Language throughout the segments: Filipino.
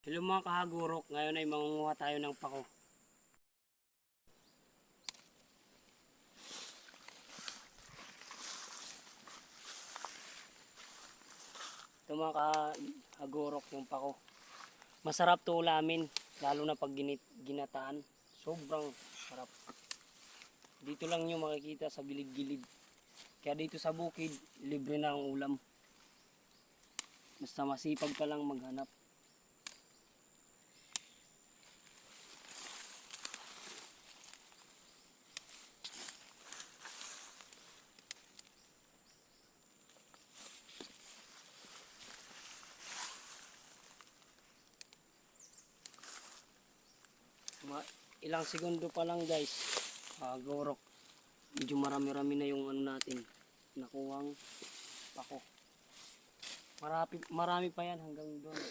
Hello mga kahagurok, ngayon ay mangunguha tayo ng pako. Ito mga kahagurok yung pako. Masarap to ulamin, lalo na pag ginataan. Sobrang sarap. Dito lang nyo makikita sa gilid-gilid. Kaya dito sa bukid, libre na ang ulam. Basta masipag ka lang maghanap. Ilang segundo pa lang guys, gorok. Medyo marami-rami na yung ano natin, nakuhang pako. Marami pa yan hanggang doon.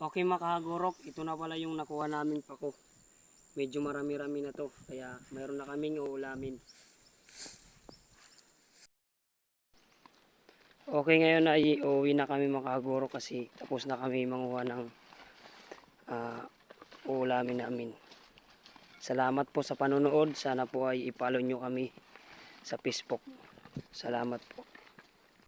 Okay mga kahagurok, ito na pala yung nakuha naming pako. Medyo marami-rami na to, kaya mayroon na kaming uulamin. Okay, ngayon ay uuwi na kami mga kahagurok kasi tapos na kami manguha ng uulamin namin. Salamat po sa panonood, sana po ay i-follow nyo kami sa Facebook. Salamat po.